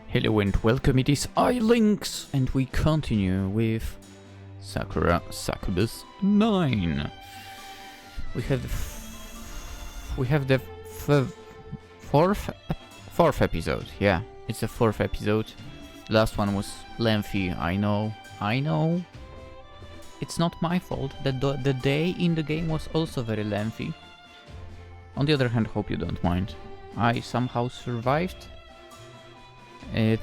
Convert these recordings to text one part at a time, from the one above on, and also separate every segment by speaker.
Speaker 1: Hello and welcome, it is PolishLynx, and we continue with Sakura Succubus 9. We have the fourth episode. Yeah, it's the fourth episode. Last one was lengthy. I know. It's not my fault that the day in the game was also very lengthy. On the other hand, hope you don't mind. I somehow survived.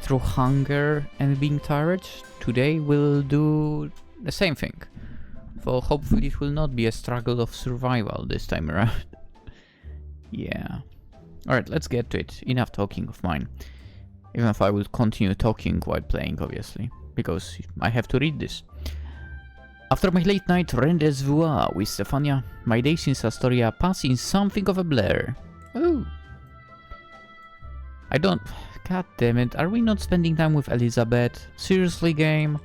Speaker 1: Through hunger and being tired. Today we'll do the same thing. So hopefully it will not be a struggle of survival this time around. Yeah. Alright, let's get to it. Enough talking of mine. Even if I will continue talking while playing, obviously. Because I have to read this. After my late night rendezvous with Stefania, my days in Astoria pass in something of a blur. Oh. God damn it, are we not spending time with Elizabeth? Seriously, game?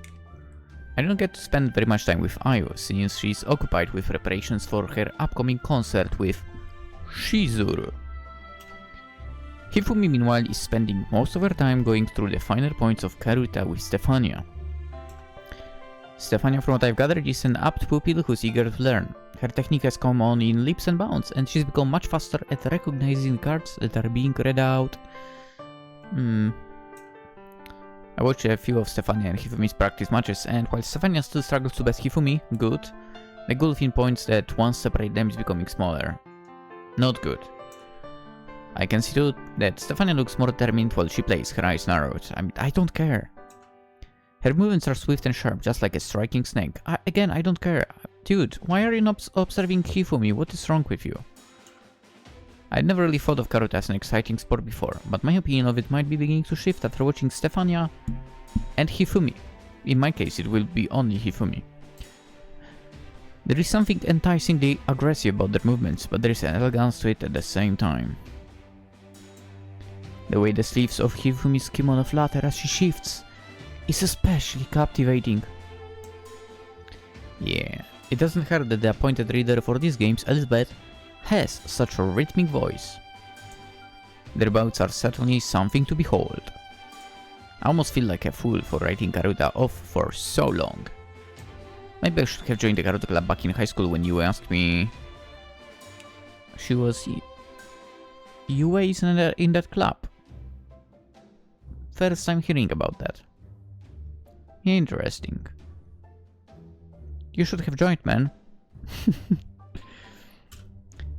Speaker 1: I don't get to spend very much time with Ayo, since she's occupied with preparations for her upcoming concert with Shizuru. Hifumi, meanwhile, is spending most of her time going through the finer points of Karuta with Stefania. Stefania, from what I've gathered, is an apt pupil who's eager to learn. Her technique has come on in leaps and bounds, and she's become much faster at recognizing cards that are being read out. I watched a few of Stefania and Hifumi's practice matches, and while Stefania still struggles to best Hifumi, good, the gulf in points that once separate them is becoming smaller. Not good. I can see too that Stefania looks more determined while she plays, her eyes narrowed. I don't care. Her movements are swift and sharp, just like a striking snake. Again, I don't care. Dude, why are you not observing Hifumi? What is wrong with you? I'd never really thought of Karuta as an exciting sport before, but my opinion of it might be beginning to shift after watching Stefania and Hifumi. In my case, it will be only Hifumi. There is something enticingly aggressive about their movements, but there is an elegance to it at the same time. The way the sleeves of Hifumi's kimono flutter as she shifts is especially captivating. Yeah, it doesn't hurt that the appointed reader for these games, Elizabeth, has such a rhythmic voice. Their bouts are certainly something to behold. I almost feel like a fool for writing Karuta off for so long. Maybe I should have joined the Karuta club back in high school when you asked me. She was... Yue is in that club. First time hearing about that. Interesting. You should have joined, man.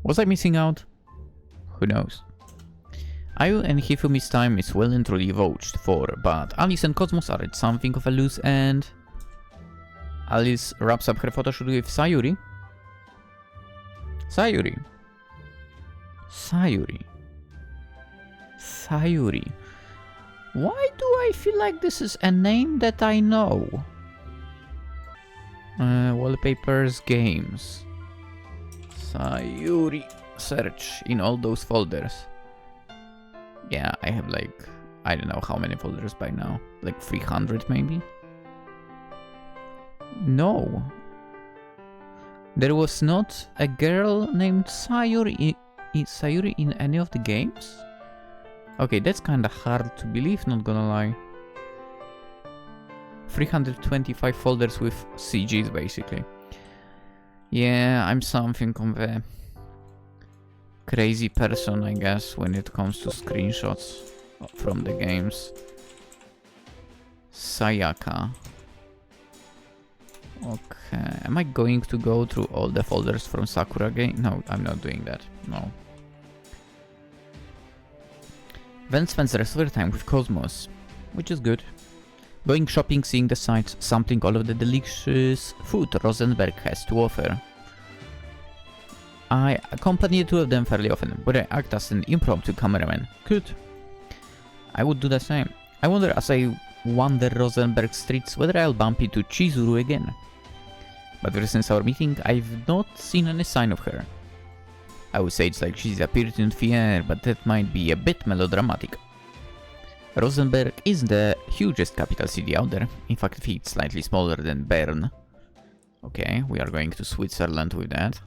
Speaker 1: Was I missing out? Who knows. Ayu and Hifumi's time is well and truly vouched for, but Alice and Cosmos are at something of a loose end. Alice wraps up her photoshoot with Sayuri. Sayuri. Why do I feel like this is a name that I know? Wallpapers, games. Sayuri. Search in all those folders. Yeah, I have like, I don't know how many folders by now. Like 300 maybe? No. There was not a girl named Sayuri in any of the games? Okay, that's kinda hard to believe, not gonna lie. 325 folders with CGs basically. Yeah, I'm something of a crazy person, I guess, when it comes to screenshots from the games. Sayaka. Okay, am I going to go through all the folders from Sakura game? No, I'm not doing that, no. Ven spends the rest of her time with Cosmos, which is good. Going shopping, seeing the sights, sampling all of the delicious food Rosenberg has to offer. I accompany the two of them fairly often, but I act as an impromptu cameraman. Good. I would do the same. I wonder as I wander Rosenberg streets whether I'll bump into Chizuru again. But ever since our meeting, I've not seen any sign of her. I would say it's like she's appeared in the air, but that might be a bit melodramatic. Rosenberg is the hugest capital city out there. In fact, it's slightly smaller than Bern. Okay, we are going to Switzerland with that.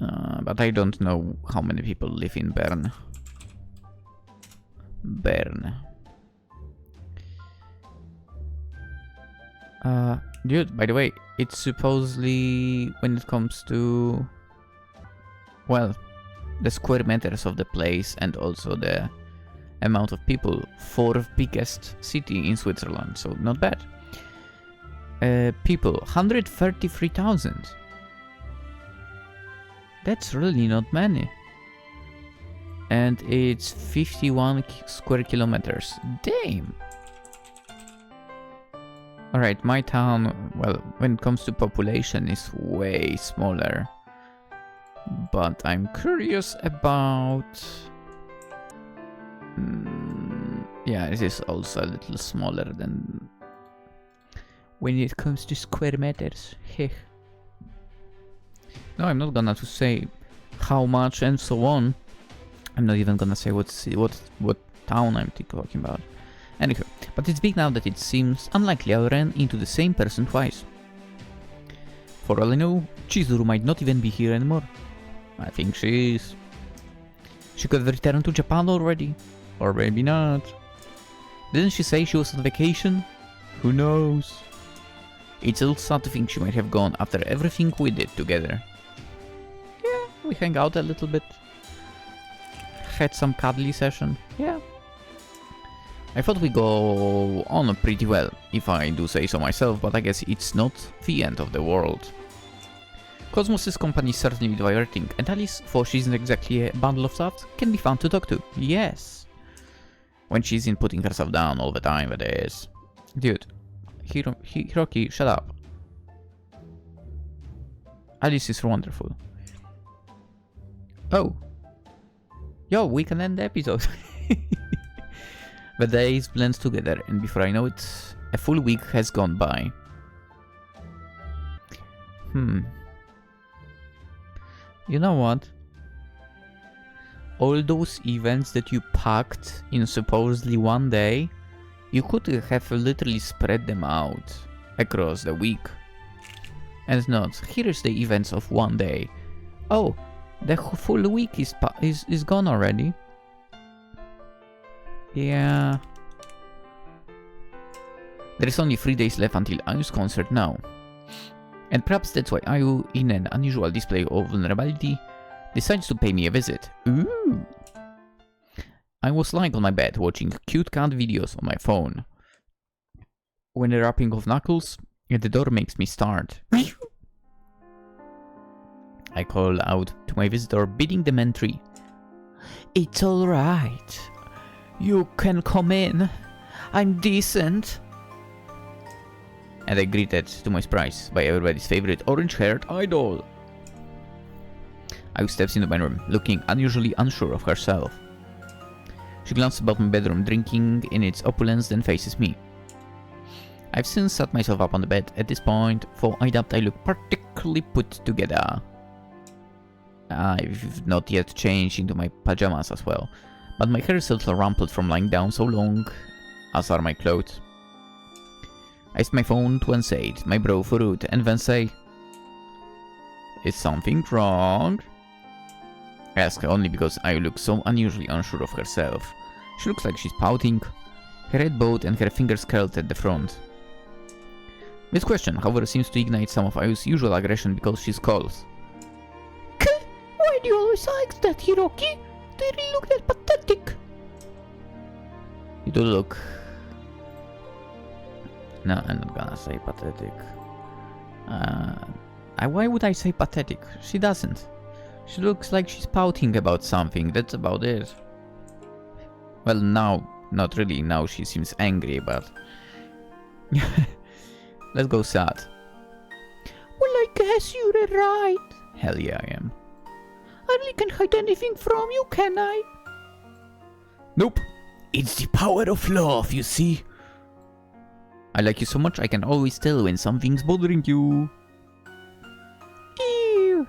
Speaker 1: But I don't know how many people live in Bern. Burn. Dude, by the way, it's supposedly, when it comes to, well, the square meters of the place and also the amount of people, 4th biggest city in Switzerland, so not bad. People, 133,000. That's really not many. And it's 51 square kilometers. Damn! Alright, my town, well, when it comes to population, is way smaller. But I'm curious about... yeah, it is also a little smaller than... when it comes to square meters. No, I'm not gonna to say how much and so on. I'm not even gonna say what town I'm talking about. Anywho, but it's big now that it seems unlikely I ran into the same person twice. For all I know, Shizuru might not even be here anymore. I think she is. She could have returned to Japan already. Or maybe not. Didn't she say she was on vacation? Who knows? It's a little sad to think she might have gone after everything we did together. Yeah, we hang out a little bit. Had some cuddly session. Yeah. I thought we go on pretty well, if I do say so myself, but I guess it's not the end of the world. Cosmos's company is certainly diverting, and Alice, though she isn't exactly a bundle of stuff, can be fun to talk to. Yes. When she isn't putting herself down all the time, that is. Dude. Hiroki, shut up. Alice is wonderful. Oh. Yo, we can end the episode. The days blend together, and before I know it, a full week has gone by. You know what? All those events that you packed in supposedly one day, you could have literally spread them out across the week. And not, here's the events of one day. Oh, the full week is gone already. Yeah. There is only 3 days left until Ayu's concert now. And perhaps that's why Ayu, in an unusual display of vulnerability, decides to pay me a visit. Ooh! I was lying on my bed watching cute cat videos on my phone, when the rapping of knuckles at the door makes me start. I call out to my visitor, bidding them entry. It's alright. You can come in. I'm decent. And I greeted, to my surprise, by everybody's favorite orange-haired idol. Ayu steps into my room, looking unusually unsure of herself. She glances about my bedroom, drinking in its opulence, then faces me. I've since sat myself up on the bed at this point, for I doubt I look particularly put together. I've not yet changed into my pajamas as well, but my hair is a little rumpled from lying down so long, as are my clothes. I use my phone to unshade my brow for root, and then say, "Is something wrong?" I ask only because I look so unusually unsure of herself. She looks like she's pouting, her head bowed and her fingers curled at the front. This question, however, seems to ignite some of Ayu's usual aggression because she scolds. Why do you always ask that, Hiroki? They really look that pathetic. You do look... No, I'm not gonna say pathetic. Why would I say pathetic? She doesn't. She looks like she's pouting about something, that's about it. Well, now, not really, now she seems angry, but... Let's go sad. Well, I guess you're right. Hell yeah, I am. I really can't hide anything from you, can I? Nope. It's the power of love, you see. I like you so much I can always tell when something's bothering you. Ew,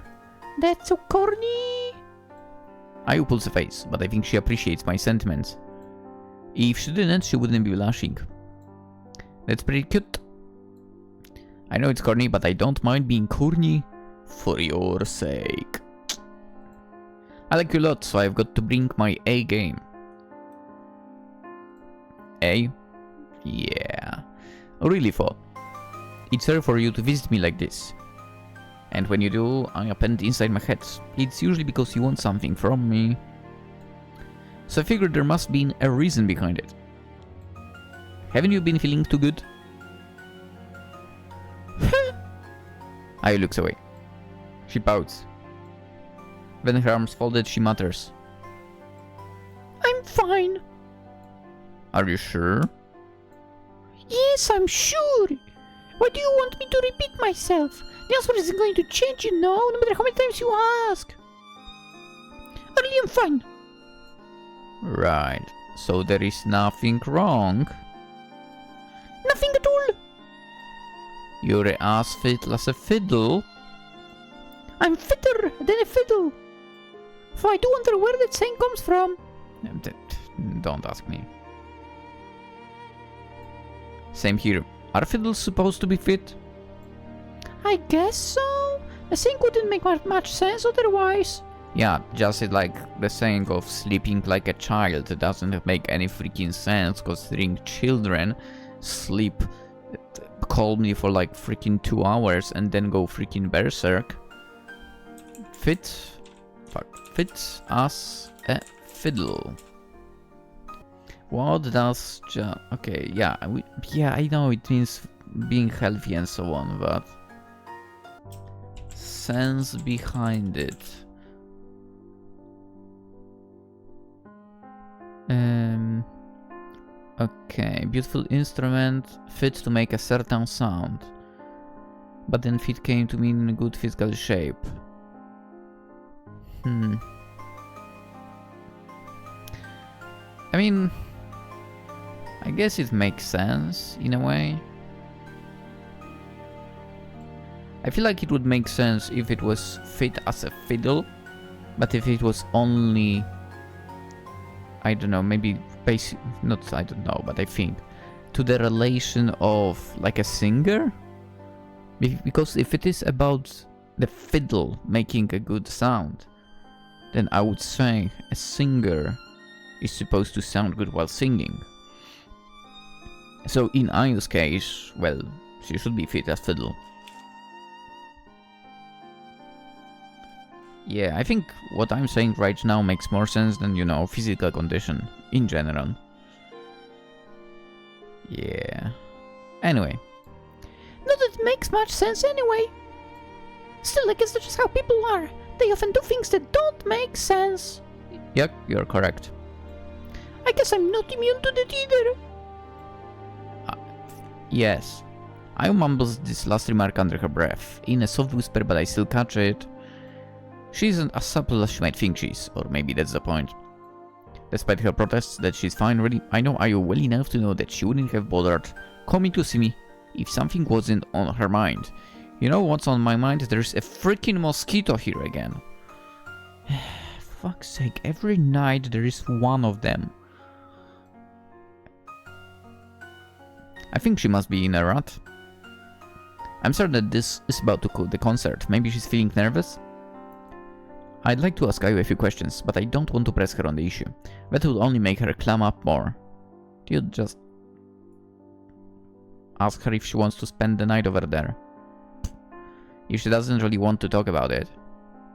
Speaker 1: that's so corny. Ayu pulls a face, but I think she appreciates my sentiments. If she didn't, she wouldn't be blushing. That's pretty cute. I know it's corny, but I don't mind being corny for your sake. I like you a lot, so I've got to bring my A game. Eh? Yeah. Really thought. It's rare for you to visit me like this. And when you do, I append inside my head. It's usually because you want something from me. So I figured there must be a reason behind it. Haven't you been feeling too good? Ayu looks away. She pouts. Then her arms folded, she mutters. I'm fine. Are you sure? Yes, I'm sure. Why do you want me to repeat myself? The answer isn't going to change, you know, no matter how many times you ask. Really, I'm fine. Right. So there is nothing wrong. Nothing at all. You're as fiddle as a fiddle. I'm fitter than a fiddle. For I do wonder where that saying comes from. Don't ask me. Same here. Are fiddles supposed to be fit? I guess so. The saying wouldn't make much sense otherwise. Yeah, just like the saying of sleeping like a child. It doesn't make any freaking sense, considering children sleep calmly for like freaking 2 hours and then go freaking berserk. Fits as a fiddle. What does okay, yeah, I know it means being healthy and so on, but sense behind it. Okay, beautiful instrument, fit to make a certain sound. But then fit came to mean good physical shape. I mean, I guess it makes sense in a way. I feel like it would make sense if it was fit as a fiddle, but if it was only, I don't know, maybe basic, not, I don't know, but I think to the relation of like a singer, because if it is about the fiddle making a good sound, then I would say a singer is supposed to sound good while singing. So in Ayu's case, well, she should be fit as fiddle. Yeah, I think what I'm saying right now makes more sense than, you know, physical condition in general. Yeah. Anyway. Not that it makes much sense anyway. Still, I guess that's just how people are. They often do things that don't make sense. Yep, you're correct. I guess I'm not immune to that either. Yes. Ayu mumbles this last remark under her breath, in a soft whisper, but I still catch it. She isn't as supple as she might think she is, or maybe that's the point. Despite her protests that she's fine, really, I know Ayu well enough to know that she wouldn't have bothered coming to see me if something wasn't on her mind. You know what's on my mind? There's a freaking mosquito here again. Fuck's sake, every night there is one of them. I think she must be in a rut. I'm certain that this is about to the concert. Maybe she's feeling nervous? I'd like to ask Ayu a few questions, but I don't want to press her on the issue. That would only make her clam up more. Do you just ask her if she wants to spend the night over there? If she doesn't really want to talk about it,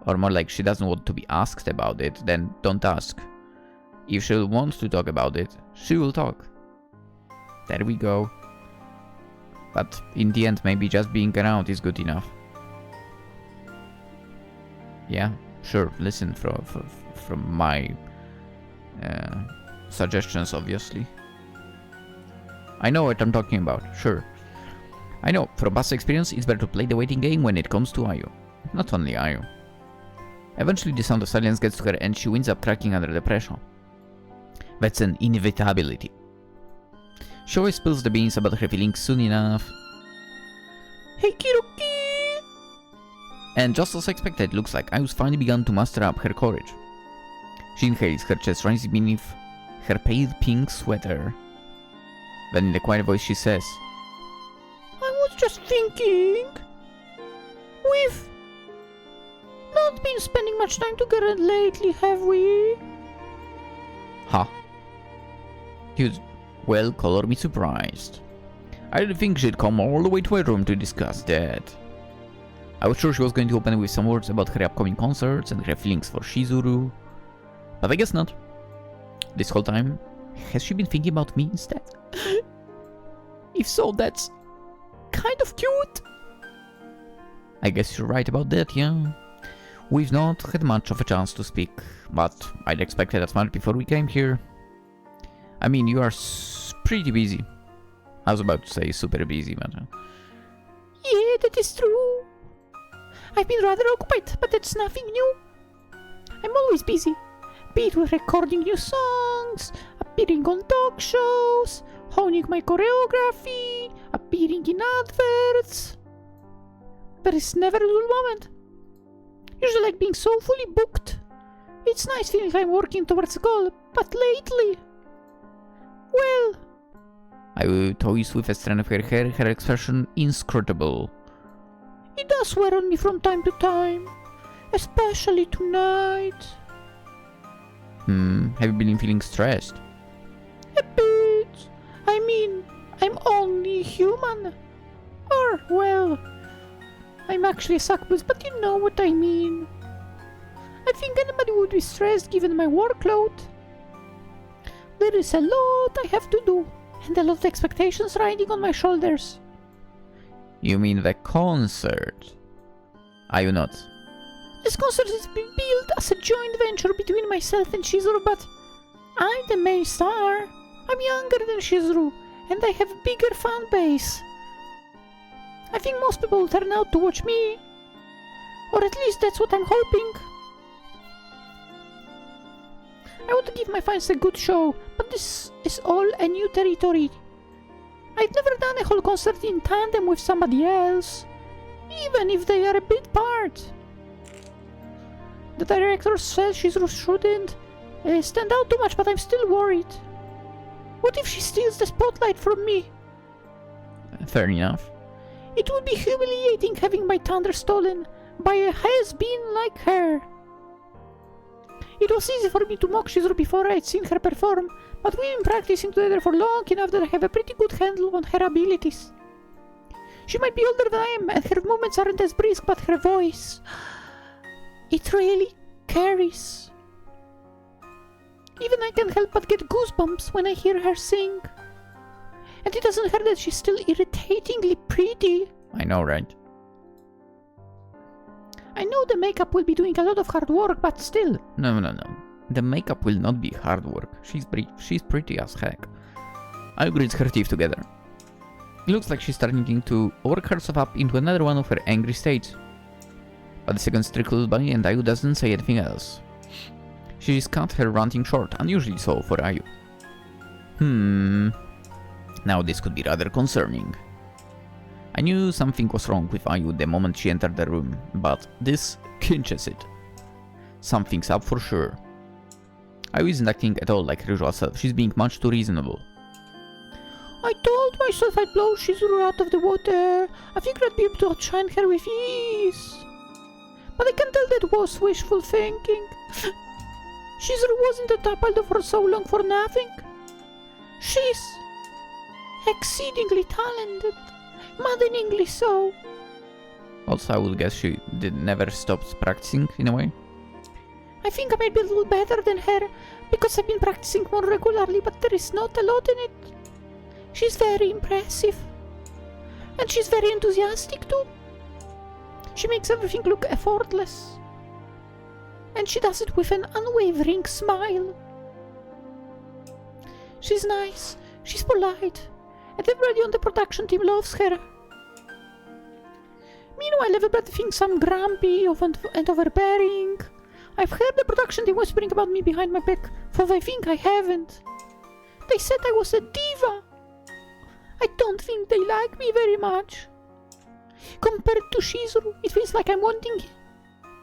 Speaker 1: or more like she doesn't want to be asked about it, then don't ask. If she'll want to talk about it, she will talk. There we go. But in the end, maybe just being around is good enough. Yeah, sure, listen from my suggestions, obviously. I know what I'm talking about, sure. I know, from past experience, it's better to play the waiting game when it comes to Ayu. Not only Ayu. Eventually the sound of silence gets to her and she winds up cracking under the pressure. That's an inevitability. She always spills the beans about her feelings soon enough. Hey Hiroki! And just as expected, looks like Ayu's finally begun to muster up her courage. She inhales, her chest rising beneath her pale pink sweater. Then in a quiet voice she says, I was just thinking, we've not been spending much time together lately, have we? Huh? Well, color me surprised. I didn't think she'd come all the way to my room to discuss that. I was sure she was going to open with some words about her upcoming concerts and her feelings for Shizuru, but I guess not. This whole time, has she been thinking about me instead? If so, that's kind of cute. I guess you're right about that, yeah. We've not had much of a chance to speak, but I'd expected as much before we came here. I mean, you are pretty busy. I was about to say super busy, but...
Speaker 2: Yeah, that is true. I've been rather occupied, but that's nothing new. I'm always busy. Be it with recording new songs, appearing on talk shows, honing my choreography, appearing in adverts. There is never a dull moment. Usually like being so fully booked. It's nice feeling I'm working towards a goal, but lately... Well...
Speaker 1: I toys with a strand of her hair, her expression inscrutable.
Speaker 2: It does wear on me from time to time, especially tonight.
Speaker 1: Have you been feeling stressed?
Speaker 2: A bit. I mean, I'm only human. Or, well, I'm actually a succubus, but you know what I mean. I think anybody would be stressed given my workload. There is a lot I have to do, and a lot of expectations riding on my shoulders.
Speaker 1: You mean the concert? Are you not?
Speaker 2: This concert is being built as a joint venture between myself and Shizuru, but I'm the main star. I'm younger than Shizuru, and I have a bigger fan base. I think most people will turn out to watch me. Or at least that's what I'm hoping. I want to give my fans a good show, but this is all a new territory. I've never done a whole concert in tandem with somebody else, even if they are a bit part. The director says Shizuru shouldn't stand out too much, but I'm still worried. What if she steals the spotlight from me?
Speaker 1: Fair enough.
Speaker 2: It would be humiliating having my thunder stolen by a has-been like her. It was easy for me to mock Shizuru before I had seen her perform, but we've been practicing together for long enough that I have a pretty good handle on her abilities. She might be older than I am, and her movements aren't as brisk, but her voice... it really carries. Even I can't help but get goosebumps when I hear her sing. And it doesn't hurt that she's still irritatingly pretty.
Speaker 1: I know, right?
Speaker 2: I know the makeup will be doing a lot of hard work, but still.
Speaker 1: No. The makeup will not be hard work. She's pretty as heck. I'll grit her teeth together. It looks like she's starting to work herself up into another one of her angry states. But the seconds trickle by and Ayu doesn't say anything else. She just cut her ranting short, unusually so for Ayu. Now this could be rather concerning. I knew something was wrong with Ayu the moment she entered the room, but this clinches it. Something's up for sure. Ayu isn't acting at all like her usual self, she's being much too reasonable.
Speaker 2: I told myself I'd blow Shizuru out of the water. I figured I'd be able to outshine her with ease. But I can tell that was wishful thinking. Shizuru wasn't at top idol for so long for nothing. She's exceedingly talented, maddeningly so.
Speaker 1: Also, I would guess she never stopped practicing in a way.
Speaker 2: I think I might be a little better than her because I've been practicing more regularly, but there is not a lot in it. She's very impressive. And she's very enthusiastic too. She makes everything look effortless. And she does it with an unwavering smile. She's nice, she's polite, and everybody on the production team loves her. Meanwhile, everybody thinks I'm grumpy and overbearing. I've heard the production team whispering about me behind my back, for they think I haven't. They said I was a diva. I don't think they like me very much. Compared to Shizuru, it feels like I'm wanting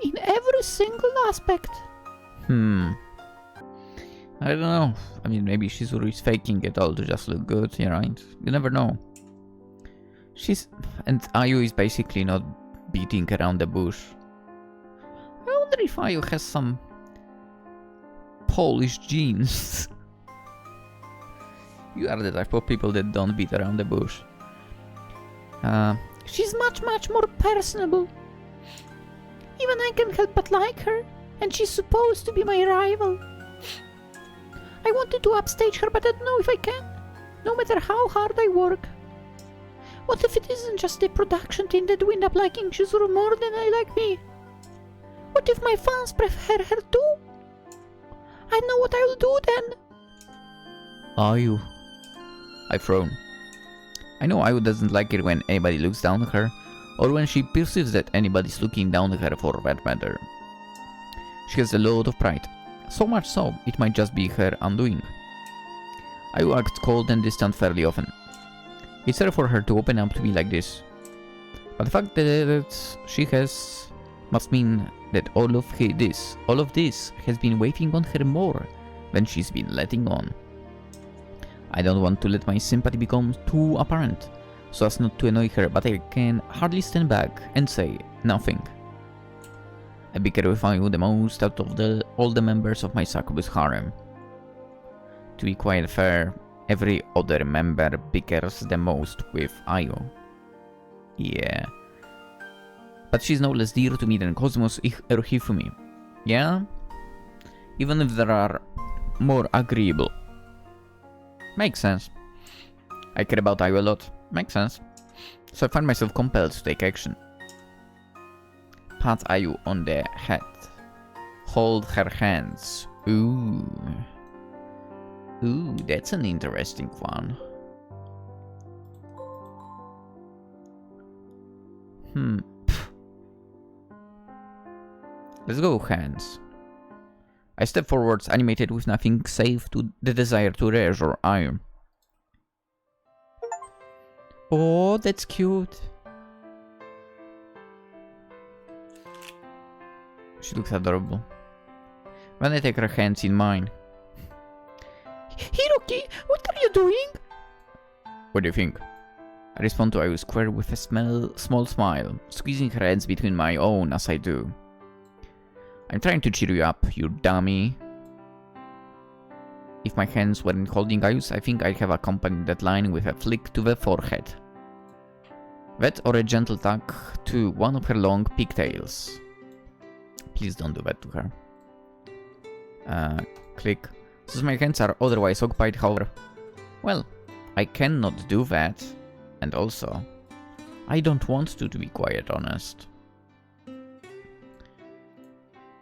Speaker 2: in every single aspect.
Speaker 1: I don't know. I mean, maybe Shizuru is faking it all to just look good, you right? You never know. And Ayu is basically not beating around the bush. I wonder if Ayu has some Polish genes. You are the type of people that don't beat around the bush.
Speaker 2: She's much more personable. Even I can't help but like her, and she's supposed to be my rival. I wanted to upstage her, but I don't know if I can, no matter how hard I work. What if it isn't just the production team that wind up liking Shizuru more than I like me? What if my fans prefer her too? I know what I'll do then.
Speaker 1: Ayu. I frown. I know Ayu doesn't like it when anybody looks down on her, or when she perceives that anybody's looking down on her for that matter. She has a lot of pride, so much so it might just be her undoing. Ayu acts cold and distant fairly often. It's rare for her to open up to me like this, but the fact that she has must mean that all of this has been weighing on her more than she's been letting on. I don't want to let my sympathy become too apparent, so as not to annoy her, but I can hardly stand back and say nothing. I bicker with Ayu the most out of all the members of my Succubus harem. To be quite fair, every other member bickers the most with Ayu. Yeah. But she's no less dear to me than Cosmos or Hifumi. Yeah? Even if there are more agreeable. Makes sense. I care about Ayu a lot. Makes sense. So I find myself compelled to take action. Pat Ayu on the head. Hold her hands. Ooh. Ooh, that's an interesting one. Let's go, hands. I step forwards, animated with nothing save to the desire to reassure Ayu. Oh, that's cute. She looks adorable. When I take her hands in mine.
Speaker 2: Hiroki, what are you doing?
Speaker 1: What do you think? I respond to Ayu's query with a small smile, squeezing her hands between my own as I do. I'm trying to cheer you up, you dummy. If my hands weren't holding Ayu's, I think I'd have accompanied that line with a flick to the forehead. That or a gentle tug to one of her long pigtails. Please don't do that to her. Click. Since my hands are otherwise occupied, however, well, I cannot do that. And also, I don't want to be quite honest.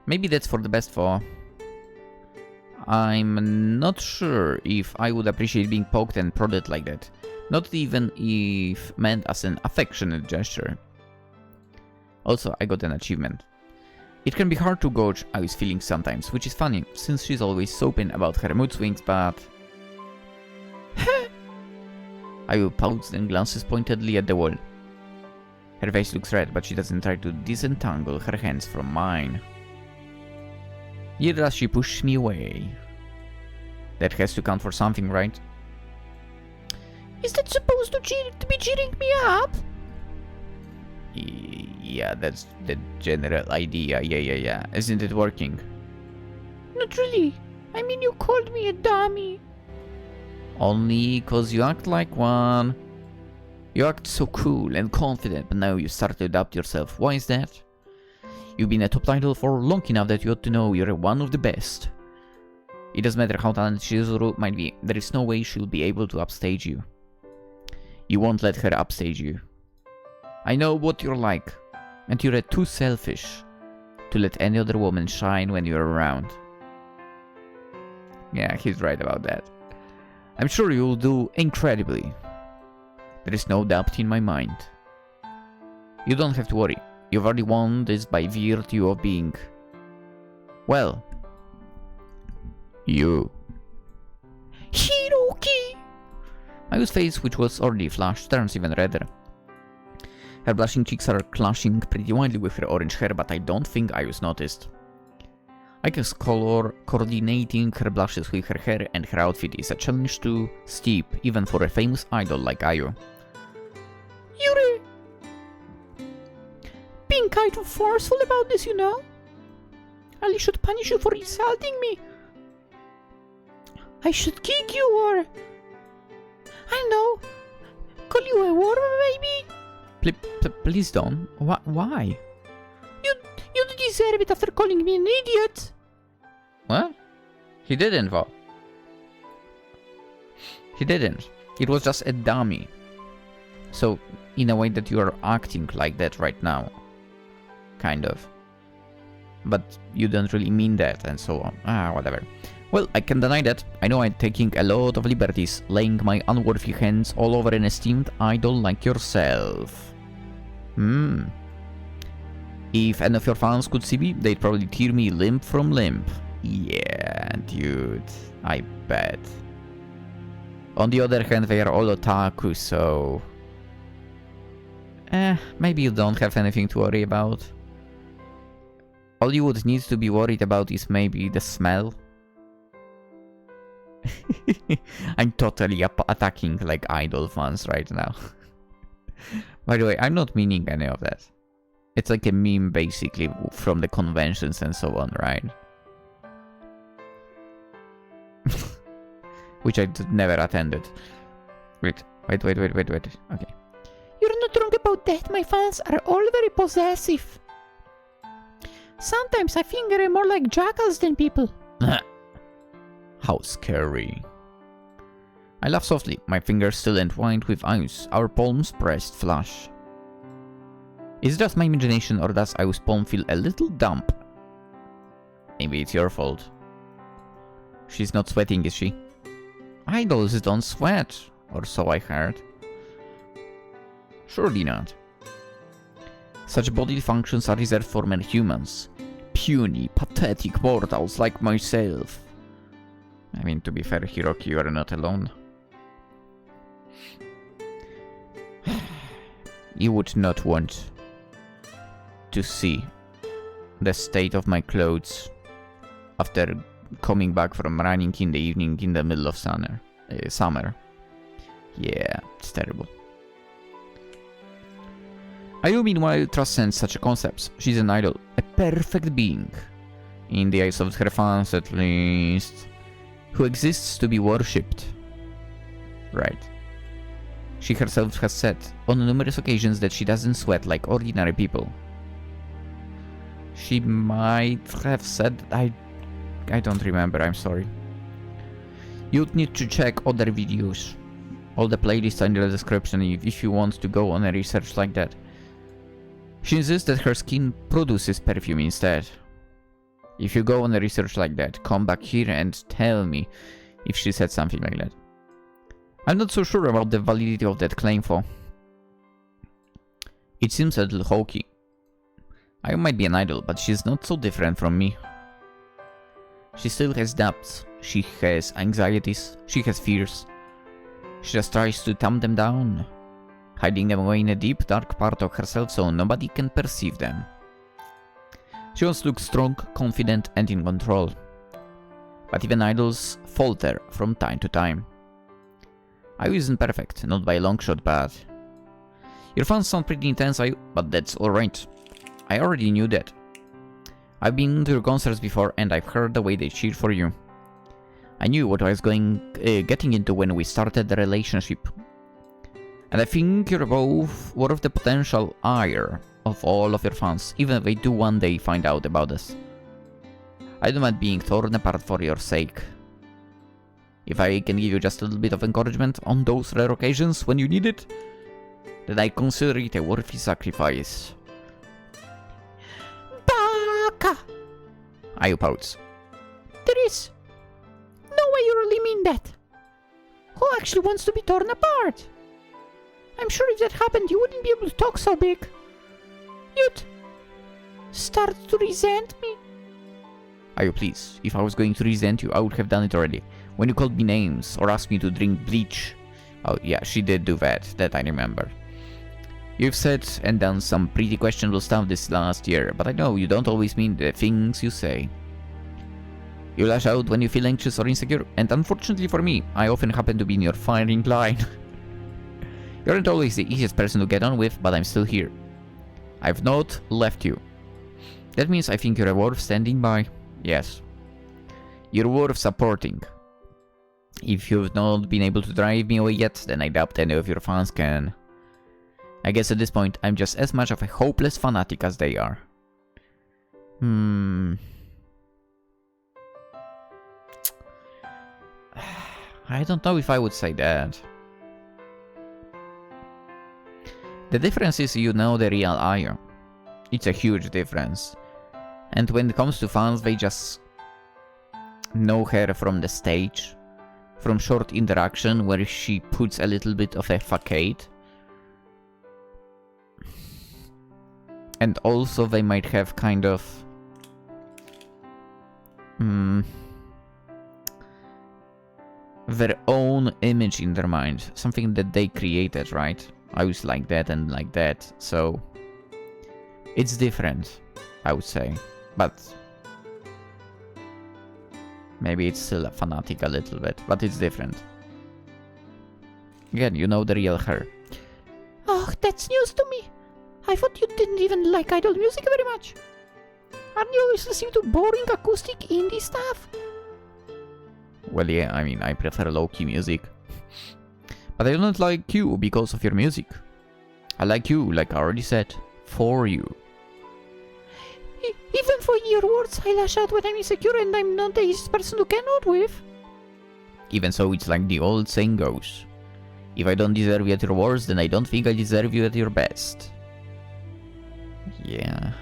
Speaker 1: Maybe that's for the best for... I'm not sure if I would appreciate being poked and prodded like that. Not even if meant as an affectionate gesture. Also, I got an achievement. It can be hard to gauge Ayu's feelings sometimes, which is funny, since she's always so open about her mood swings, but... Ayu pouts and glances pointedly at the wall. Her face looks red, but she doesn't try to disentangle her hands from mine. Yet as she pushes me away. That has to count for something, right?
Speaker 2: Is that supposed to be cheering me up?
Speaker 1: Yeah, that's the general idea. Yeah. Isn't it working?
Speaker 2: Not really. I mean, you called me a dummy.
Speaker 1: Only 'cause you act like one. You act so cool and confident, but now you start to doubt yourself. Why is that? You've been a top idol for long enough that you ought to know you're one of the best. It doesn't matter how talented Shizuru might be, there is no way she'll be able to upstage you. You won't let her upstage you. I know what you're like, and you're too selfish to let any other woman shine when you're around. Yeah, he's right about that. I'm sure you'll do incredibly. There is no doubt in my mind. You don't have to worry. You've already won this by virtue of being... well... you.
Speaker 2: Hiroki!
Speaker 1: Ayu's face, which was already flushed, turns even redder. Her blushing cheeks are clashing pretty wildly with her orange hair, but I don't think Ayu's noticed. I guess coordinating her blushes with her hair and her outfit is a challenge too steep, even for a famous idol like Ayu.
Speaker 2: Yuri! Being kind of forceful about this, you know? Ali should punish you for insulting me. I should kick you or...
Speaker 1: Please don't. Why?
Speaker 2: You deserve it after calling me an idiot.
Speaker 1: What? He didn't, though. He didn't. It was just a dummy. So, in a way that you are acting like that right now. Kind of. But you don't really mean that, and so on. Whatever. Well, I can deny that. I know I'm taking a lot of liberties, laying my unworthy hands all over an esteemed idol like yourself. If any of your fans could see me, they'd probably tear me limb from limb. Yeah, dude. I bet. On the other hand, they are all otaku, so... maybe you don't have anything to worry about. All you would need to be worried about is maybe the smell. I'm totally attacking like idol fans right now. By the way, I'm not meaning any of that. It's like a meme basically from the conventions and so on, right? Which I never attended. Wait. Okay.
Speaker 2: You're not wrong about that. My fans are all very possessive. Sometimes I think they're more like jackals than people.
Speaker 1: How scary. I laugh softly, my fingers still entwined with ice, our palms pressed flush. Is it just my imagination, or does I's palm feel a little damp? Maybe it's your fault. She's not sweating, is she? Idols don't sweat, or so I heard. Surely not. Such bodily functions are reserved for mere humans. Puny, pathetic mortals like myself. I mean, to be fair, Hiroki, you are not alone. You would not want to see the state of my clothes after coming back from running in the evening in the middle of summer. Yeah, it's terrible. Ayu meanwhile transcends such concepts. She's an idol, a perfect being, in the eyes of her fans at least, who exists to be worshipped. Right. She herself has said on numerous occasions that she doesn't sweat like ordinary people. She might have said, I don't remember, I'm sorry. You'd need to check other videos. All the playlists are in the description if you want to go on a research like that. She insists that her skin produces perfume instead. If you go on a research like that, come back here and tell me if she said something like that. I'm not so sure about the validity of that claim though. It seems a little hokey. I might be an idol, but she's not so different from me. She still has doubts, she has anxieties, she has fears. She just tries to tamp them down, hiding them away in a deep, dark part of herself so nobody can perceive them. She wants to look strong, confident, and in control. But even idols falter from time to time. Ayu isn't perfect, not by a long shot, but... Your fans sound pretty intense, Ayu, but that's alright. I already knew that. I've been to your concerts before, and I've heard the way they cheer for you. I knew what I was getting into when we started the relationship. And I think you're both worth the potential ire of all of your fans, even if they do one day find out about us. I don't mind being torn apart for your sake. If I can give you just a little bit of encouragement on those rare occasions when you need it, then I consider it a worthy sacrifice.
Speaker 2: Baka!
Speaker 1: Ayu pouts.
Speaker 2: There is no way you really mean that. Who actually wants to be torn apart? I'm sure if that happened, you wouldn't be able to talk so big. You'd start to resent me.
Speaker 1: Ayu, please. If I was going to resent you, I would have done it already. When you called me names or asked me to drink bleach. Oh yeah, she did do that I remember. You've said and done some pretty questionable stuff this last year, but I know you don't always mean the things you say. You lash out when you feel anxious or insecure, and unfortunately for me, I often happen to be in your firing line. You aren't always the easiest person to get on with, but I'm still here. I've not left you. That means I think you're worth standing by. Yes. You're worth supporting. If you've not been able to drive me away yet, then I doubt any of your fans can. I guess at this point, I'm just as much of a hopeless fanatic as they are. I don't know if I would say that. The difference is you know the real Ayo. It's a huge difference. And when it comes to fans, they just know her from the stage. From short interaction where she puts a little bit of a facade. And also they might have kind of... their own image in their mind. Something that they created, right? I was like that and like that, so... It's different, I would say. But... maybe it's still a fanatic a little bit, but it's different. Again, you know the real her.
Speaker 2: Oh, that's news to me. I thought you didn't even like idol music very much. Aren't you always listening to boring acoustic indie stuff?
Speaker 1: Well, yeah, I mean, I prefer low-key music. But I don't like you because of your music. I like you, like I already said, for you.
Speaker 2: Even for your words, I lash out when I'm insecure and I'm not the easiest person to get out with.
Speaker 1: Even so, it's like the old saying goes. If I don't deserve you at your worst, then I don't think I deserve you at your best. Yeah.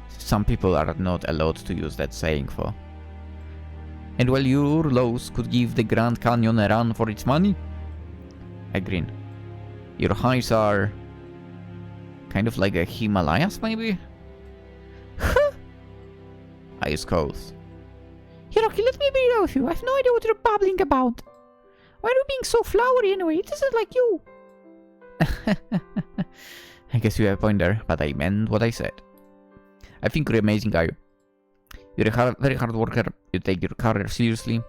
Speaker 1: Some people are not allowed to use that saying for. And while your lows could give the Grand Canyon a run for its money, I grin. Your highs are... kind of like a Himalayas, maybe? Ice cold.
Speaker 2: Hiroki, let me be real with you. I have no idea what you're babbling about. Why are you being so flowery anyway? It isn't like you.
Speaker 1: I guess you have a point there, but I meant what I said. I think you're amazing guy. You're a very hard worker, you take your career seriously.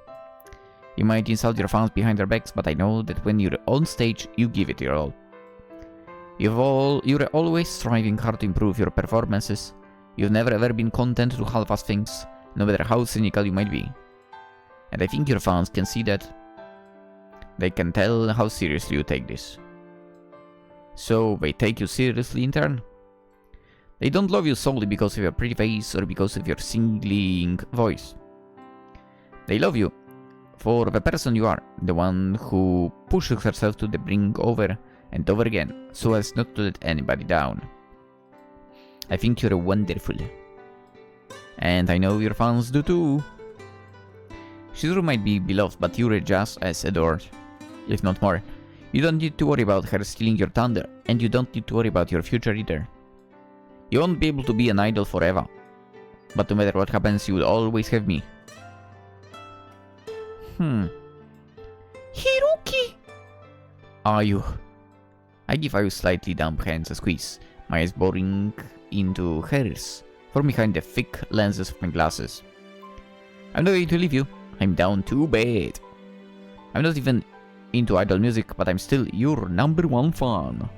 Speaker 1: You might insult your fans behind their backs, but I know that when you're on stage, you give it your all. You're always striving hard to improve your performances. You've never ever been content to half-ass things, no matter how cynical you might be. And I think your fans can see that. They can tell how seriously you take this. So they take you seriously in turn. They don't love you solely because of your pretty face or because of your singing voice. They love you for the person you are, the one who pushes herself to the brink over and over again, so as not to let anybody down. I think you're wonderful. And I know your fans do too. Shizuru might be beloved, but you're just as adored, if not more. You don't need to worry about her stealing your thunder, and you don't need to worry about your future either. You won't be able to be an idol forever, but no matter what happens, you will always have me.
Speaker 2: Hiroki!
Speaker 1: Ayu. I give Ayu slightly damp hands a squeeze, my eyes boring into hers, from behind the thick lenses of my glasses. I'm not going to leave you. I'm down too bad. I'm not even into idol music, but I'm still your #1 fan.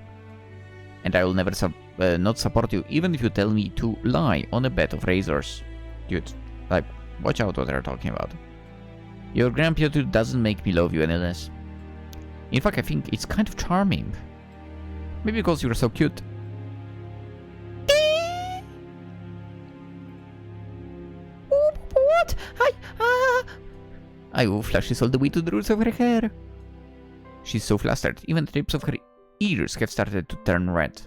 Speaker 1: And I will never not support you, even if you tell me to lie on a bed of razors. Dude, like, watch out what they're talking about. Your grandpa doesn't make me love you any less. In fact, I think it's kind of charming. Maybe because you're so cute.
Speaker 2: What?
Speaker 1: Ayu flashes all the way to the roots of her hair. She's so flustered, even the tips of her ears have started to turn red.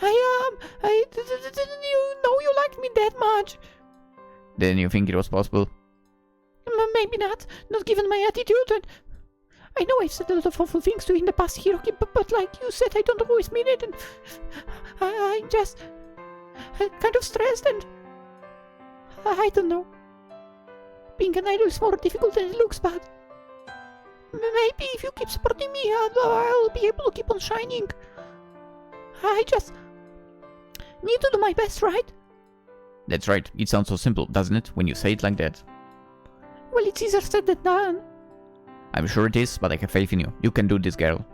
Speaker 2: I didn't you know you liked me that much?
Speaker 1: Didn't you think it was possible?
Speaker 2: Maybe not given my attitude. And I know I've said a lot of awful things to you in the past, Hiroki, but like you said, I don't always mean it, and I'm just kind of stressed, and I don't know. Being an idol is more difficult than it looks, but maybe if you keep supporting me, I'll be able to keep on shining. I just need to do my best, right?
Speaker 1: That's right. It sounds so simple, doesn't it, when you say it like that?
Speaker 2: Well, it's easier said than done.
Speaker 1: I'm sure it is, but I have faith in you. You can do this, girl.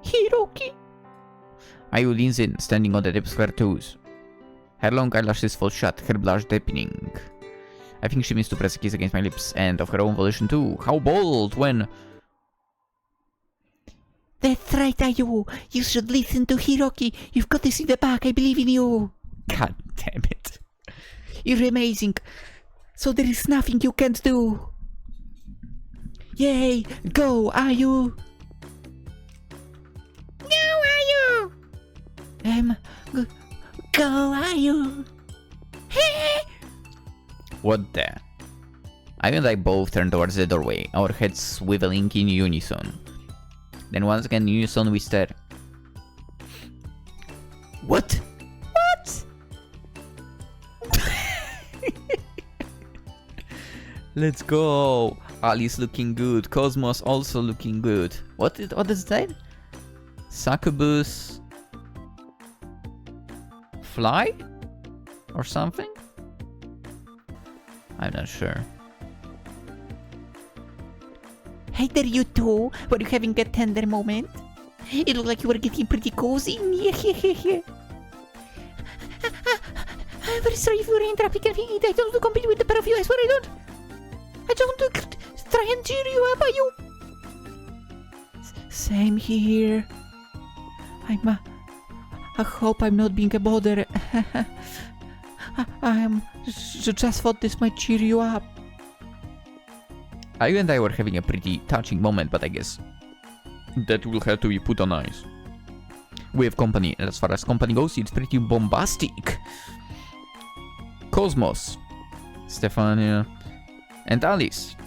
Speaker 2: Hiroki!
Speaker 1: Ayu leans in, standing on the tips of her toes. Her long eyelashes fall shut, her blush deepening. I think she means to press a kiss against my lips, and of her own volition too. How bold when...
Speaker 2: That's right, Ayu. You should listen to Hiroki. You've got this in the back. I believe in you.
Speaker 1: God damn it.
Speaker 2: You're amazing. So there is nothing you can't do. Yay! Go, Ayu! No, Ayu! Go, Ayu!
Speaker 1: What the? I and I both turned towards the doorway, our heads swiveling in unison. Then once again in unison we stared. What?
Speaker 2: What?
Speaker 1: Let's go! Ali's looking good, Cosmos also looking good. What is that? Succubus... Fly? Or something? I'm not sure.
Speaker 2: Hey there, you two. Were you having a tender moment? It looked like you were getting pretty cozy. I'm very sorry if you were interrupting anything. I don't want to compete with the pair of you. I swear I don't. I just want to try and cheer you up, are you? Same here. I hope I'm not being a bother. I just thought this might cheer you up.
Speaker 1: You and I were having a pretty touching moment, but I guess that will have to be put on ice. We have company, and as far as company goes, it's pretty bombastic. Cosmos, Stefania, and Alice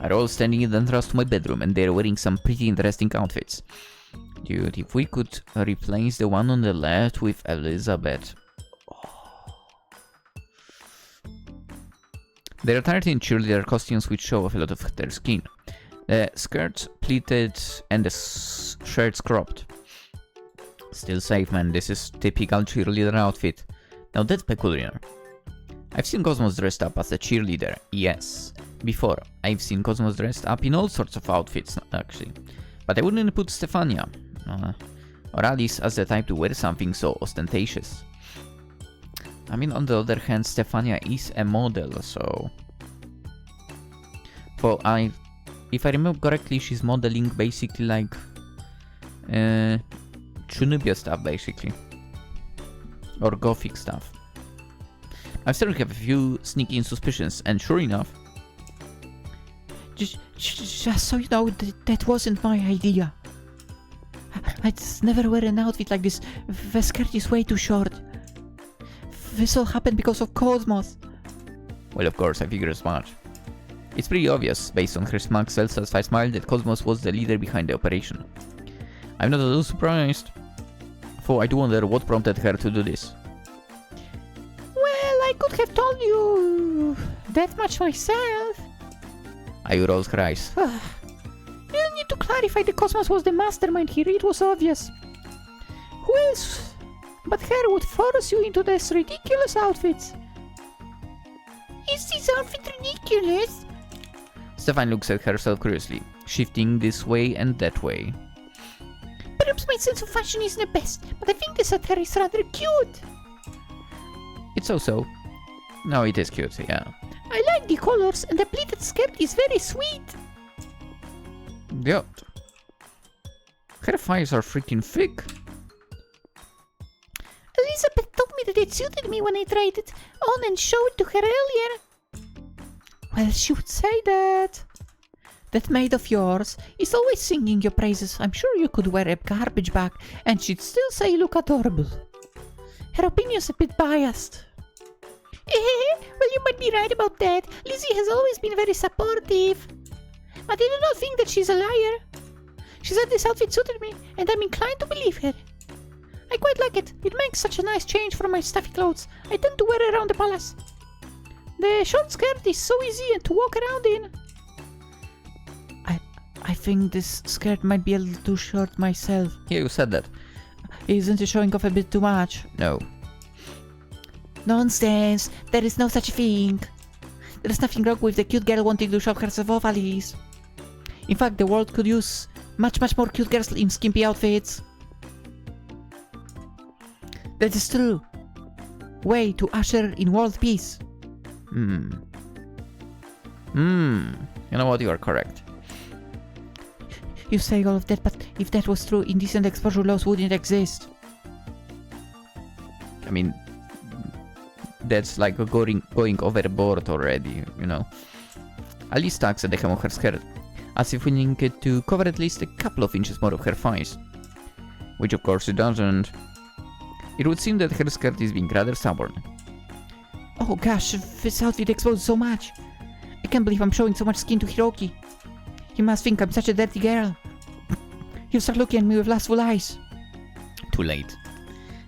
Speaker 1: are all standing in the entrance to my bedroom, and they're wearing some pretty interesting outfits. Dude, if we could replace the one on the left with Elizabeth. They're attired in cheerleader costumes which show off a lot of their skin. The skirts pleated and the shirts cropped. Still safe, man, this is typical cheerleader outfit. Now that's peculiar. I've seen Cosmos dressed up as a cheerleader, yes. Before, I've seen Cosmos dressed up in all sorts of outfits, actually. But I wouldn't put Stefania or Alice as the type to wear something so ostentatious. I mean, on the other hand, Stefania is a model, so... If I remember correctly, she's modeling basically like... Chunibyo stuff, basically. Or gothic stuff. I still have a few sneaking suspicions, and sure enough...
Speaker 2: Just so you know, that wasn't my idea. I just never wear an outfit like this. The skirt is way too short. This all happened because of Cosmos.
Speaker 1: Well, of course, I figured as much. It's pretty obvious, based on her self-satisfied smile, that Cosmos was the leader behind the operation. I'm not a little surprised, for I do wonder what prompted her to do this.
Speaker 2: Well, I could have told you that much myself.
Speaker 1: I rolls her eyes.
Speaker 2: You don't need to clarify that Cosmos was the mastermind here, it was obvious. Who else but her would force you into these ridiculous outfits? Is this outfit ridiculous?
Speaker 1: Stefan looks at herself curiously, shifting this way and that way.
Speaker 2: Perhaps my sense of fashion isn't the best, but I think this attire is rather cute.
Speaker 1: It's so-so. No, it is cute, yeah.
Speaker 2: I like the colors, and the pleated skirt is very sweet.
Speaker 1: Yep. Her thighs are freaking thick.
Speaker 2: Elizabeth told me that it suited me when I tried it on and showed it to her earlier. Well, she would say that. That maid of yours is always singing your praises. I'm sure you could wear a garbage bag and she'd still say you look adorable. Her opinion's a bit biased. Well, you might be right about that. Lizzie has always been very supportive. But I do not think that she's a liar. She said this outfit suited me, and I'm inclined to believe her. I quite like it. It makes such a nice change from my stuffy clothes I tend to wear around the palace. The short skirt is so easy to walk around in. I think this skirt might be a little too short myself.
Speaker 1: Yeah, you said that.
Speaker 2: Isn't it showing off a bit too much?
Speaker 1: No.
Speaker 2: Nonsense! There is no such thing. There is nothing wrong with the cute girl wanting to show herself off, Alice. In fact, the world could use much more cute girls in skimpy outfits. That is true. Way to usher in world peace.
Speaker 1: You know what? You are correct.
Speaker 2: You say all of that, but if that was true, indecent exposure laws wouldn't exist.
Speaker 1: I mean, that's like going overboard already, you know. Alice tugs at the hem of her skirt, as if we needed to cover at least a couple of inches more of her thighs. Which of course it doesn't. It would seem that her skirt is being rather stubborn.
Speaker 2: Oh gosh, this outfit exposed so much. I can't believe I'm showing so much skin to Hiroki. He must think I'm such a dirty girl. He'll start looking at me with lustful eyes.
Speaker 1: Too late.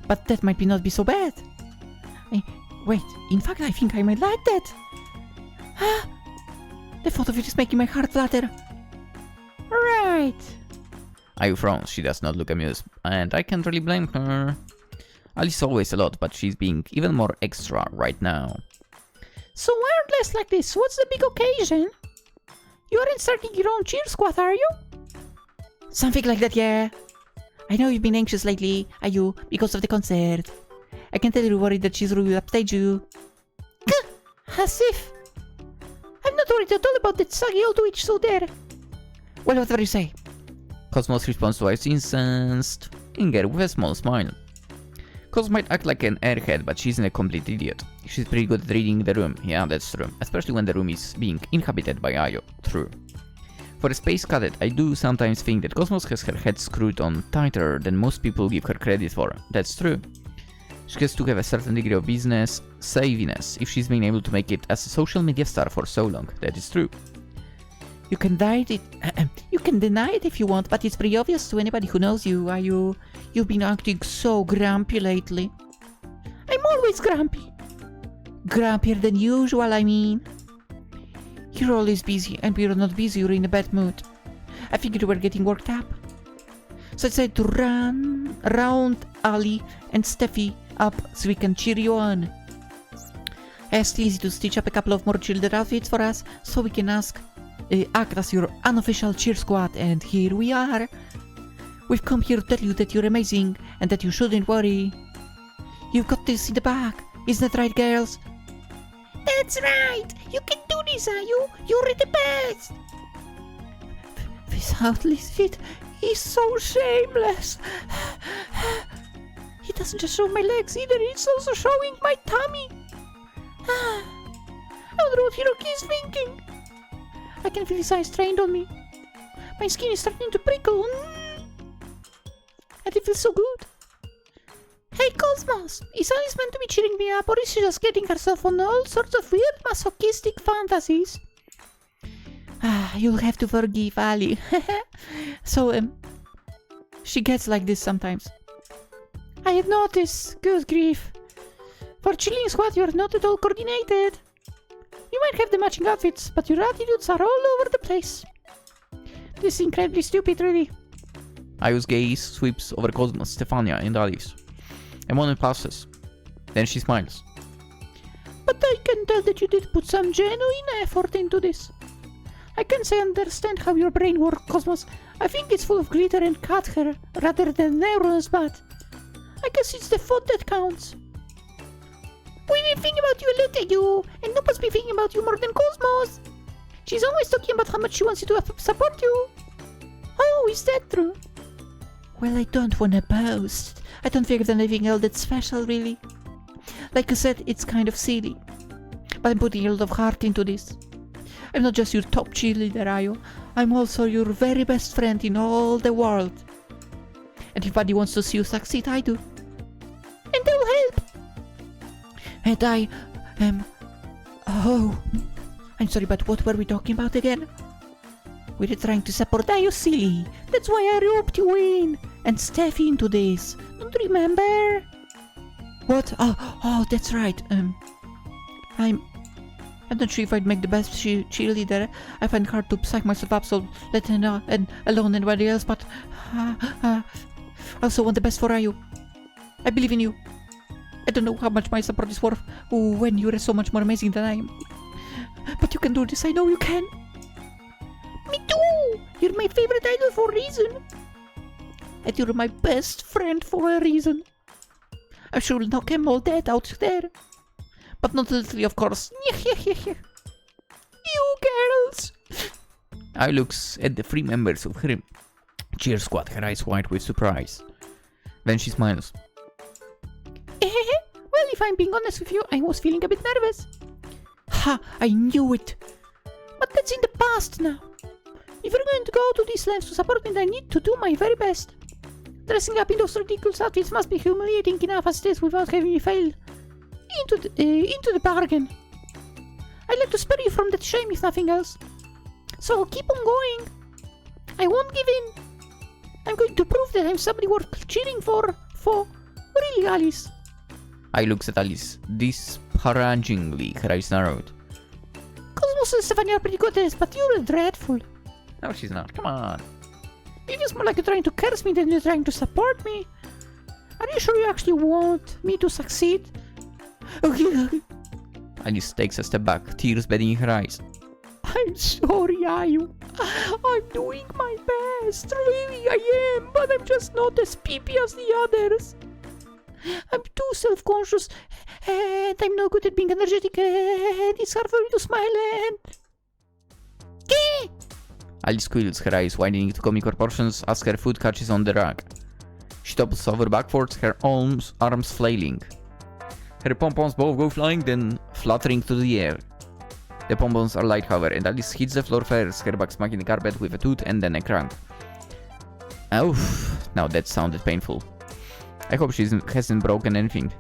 Speaker 2: But that might not be so bad. Wait, in fact I think I might like that. The thought of it is making my heart flutter. Right.
Speaker 1: Ayu frowns. She does not look amused, and I can't really blame her. Alice always a lot, but she's being even more extra right now.
Speaker 2: So why aren't less like this? What's the big occasion? You aren't starting your own cheer squad, are you? Something like that, yeah. I know you've been anxious lately, Ayu, because of the concert. I can tell you're worried that Shizuru will upstage you. As if. I'm not worried at all about that saggy old witch, so there. Well, whatever you say.
Speaker 1: Cosmos responds to Ayu's incensed anger with a small smile. Cosmos might act like an airhead, but she's a complete idiot. She's pretty good at reading the room. Yeah, that's true. Especially when the room is being inhabited by Ayu. True. For a space cadet, I do sometimes think that Cosmos has her head screwed on tighter than most people give her credit for. That's true. She has to have a certain degree of business savviness if she's been able to make it as a social media star for so long. That is true.
Speaker 2: You can deny it if you want, but it's pretty obvious to anybody who knows you, Ayu. You've been acting so grumpy lately. I'm always grumpy. Grumpier than usual, I mean. You're always busy, and when you're not busy, you're in a bad mood. I figured you were getting worked up. So I decided to run around Ali and Steffi up so we can cheer you on. I asked Lizzie to stitch up a couple of more chilled outfits for us, so we can act as your unofficial cheer squad, and here we are. We've come here to tell you that you're amazing, and that you shouldn't worry. You've got this in the bag, isn't that right, girls? That's right! You can do this, Ayu! You're the best! This outfit is so shameless! It doesn't just show my legs either, it's also showing my tummy! I wonder what Hiroki is thinking! I can feel his eyes trained on me. My skin is starting to prickle. And it feels so good. Hey Cosmos, is Alice meant to be cheering me up, or is she just getting herself on all sorts of weird masochistic fantasies? You'll have to forgive Ali. So, she gets like this sometimes. I have noticed. Good grief. For chilling squad, you're not at all coordinated. You might have the matching outfits, but your attitudes are all over the place. This is incredibly stupid, really.
Speaker 1: Ayu's gaze sweeps over Cosmos, Stefania, and Alice. A moment passes. Then she smiles.
Speaker 2: But I can tell that you did put some genuine effort into this. I can't say understand how your brain works, Cosmos. I think it's full of glitter and cat hair, rather than neurons, but I guess it's the thought that counts. We've been thinking about you a lot, Ayu, and nobody's been thinking about you more than Cosmos. She's always talking about how much she wants you to support you. Oh, is that true? Well, I don't want to boast. I don't think of anything else that's special, really. Like I said, it's kind of silly. But I'm putting a lot of heart into this. I'm not just your top cheerleader, Ayu. I'm also your very best friend in all the world. And if anybody wants to see you succeed, I do. And I'll help. And I am... Oh... I'm sorry, but what were we talking about again? We were trying to support Ayu, silly. That's why I roped you in. And Steffi into this. Don't you remember? What? Oh, that's right. I'm not sure if I'd make the best cheerleader. I find it hard to psych myself up, so let her know and alone anybody else, but I also want the best for Ayu. I believe in you. I don't know how much my support is worth when you're so much more amazing than I am. But you can do this, I know you can. Me too! You're my favorite idol for a reason. And you're my best friend for a reason. I'm sure we'll knock them all dead out there. But not literally, of course. You girls!
Speaker 1: I looks at the three members of harem Cheer squad, her eyes wide with surprise. Then she smiles.
Speaker 2: Well, if I'm being honest with you, I was feeling a bit nervous. Ha! I knew it! But that's in the past now. If you're going to go to these lengths to support me, then I need to do my very best. Dressing up in those ridiculous outfits must be humiliating enough as it is without having me fail into the bargain. I'd like to spare you from that shame if nothing else. So keep on going. I won't give in. I'm going to prove that I'm somebody worth cheering for. Really, Alice.
Speaker 1: I looks at Alice, disparagingly, her eyes narrowed.
Speaker 2: Cosmos and Stephanie are pretty good at this, but you're dreadful.
Speaker 1: No, she's not. Come on.
Speaker 2: It feels more like you're trying to curse me than you're trying to support me. Are you sure you actually want me to succeed? Okay.
Speaker 1: Alice takes a step back, tears bedding in her eyes.
Speaker 2: I'm sorry, Ayu. I'm doing my best. Really, I am. But I'm just not as peepy as the others. I'm too self-conscious. And I'm no good at being energetic. And it's hard for me to smile and...
Speaker 1: Alice squeals, her eyes widening to comic proportions as her foot catches on the rug. She topples over backwards, her arms flailing. Her pompons both go flying, then fluttering through the air. The pompons are light, however, and Alice hits the floor first, her back smacking the carpet with a tooth and then a crank. Oof, now that sounded painful. I hope she hasn't broken anything.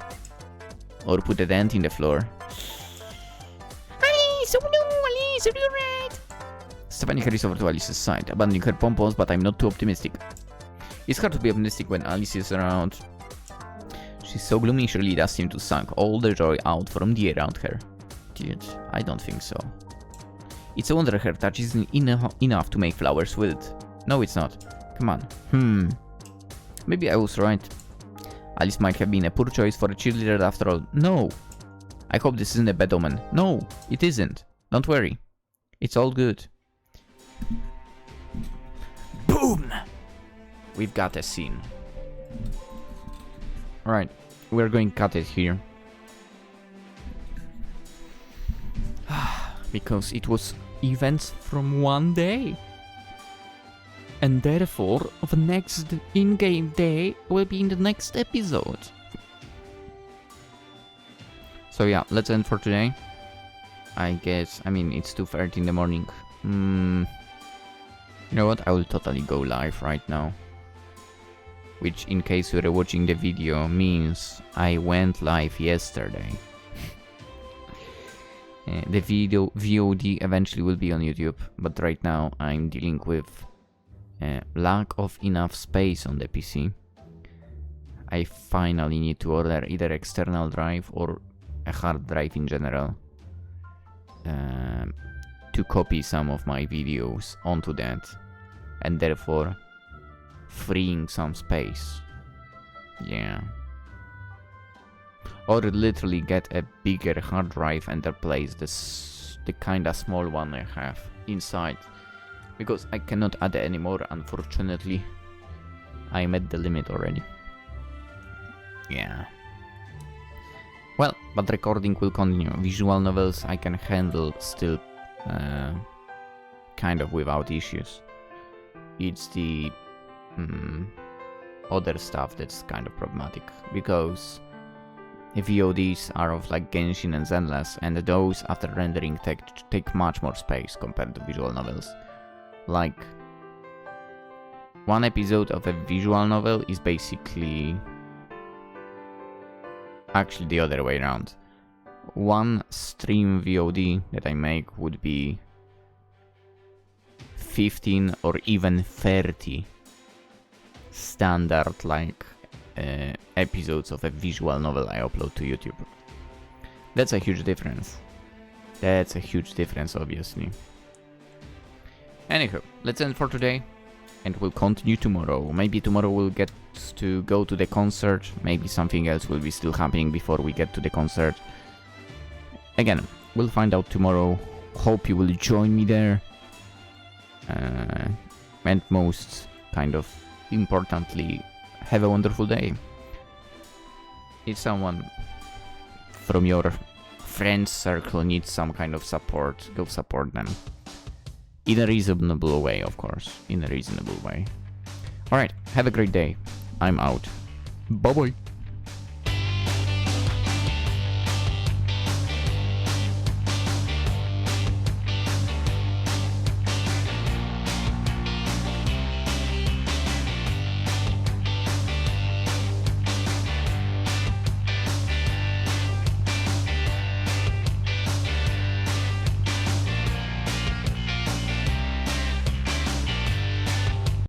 Speaker 1: Or put a dent in the floor.
Speaker 2: Alice, oh no, Alice, are you right?
Speaker 1: Stephanie hurries over to Alice's side, abandoning her pompons, but I'm not too optimistic. It's hard to be optimistic when Alice is around. She's so gloomy she really does seem to suck all the joy out from the air around her. Dude, I don't think so. It's a wonder her touch isn't enough to make flowers with it. No, it's not. Come on. Maybe I was right. Alice might have been a poor choice for a cheerleader after all. No! I hope this isn't a bad omen. No, it isn't. Don't worry. It's all good. Boom! We've got a scene. Right, we're going to cut it here. Because it was events from one day. And therefore, the next in-game day will be in the next episode. So yeah, let's end for today. I guess, it's 2:30 in the morning. You know what, I will totally go live right now. Which, in case you're watching the video, means I went live yesterday. The video VOD eventually will be on YouTube, but right now I'm dealing with lack of enough space on the PC. I finally need to order either external drive or a hard drive in general to copy some of my videos onto that, and therefore freeing some space. Yeah. Or literally get a bigger hard drive and replace the kinda small one I have inside. Because I cannot add any more, unfortunately. I'm at the limit already. Yeah. Well, but recording will continue. Visual novels I can handle still kind of without issues. It's the other stuff that's kind of problematic, because VODs are of like Genshin and Zenless, and those after rendering take much more space compared to visual novels. Like, one episode of a visual novel is basically actually the other way around. One stream VOD that I make would be 15 or even 30 standard like episodes of a visual novel I upload to YouTube. That's a huge difference. That's a huge difference, obviously. Anyhow, let's end for today, and we'll continue tomorrow. Maybe tomorrow we'll get to go to the concert. Maybe something else will be still happening before we get to the concert. Again, we'll find out tomorrow. Hope you will join me there. And most kind of importantly, have a wonderful day. If someone from your friends circle needs some kind of support, go support them. In a reasonable way, of course. In a reasonable way. Alright, have a great day. I'm out. Bye bye.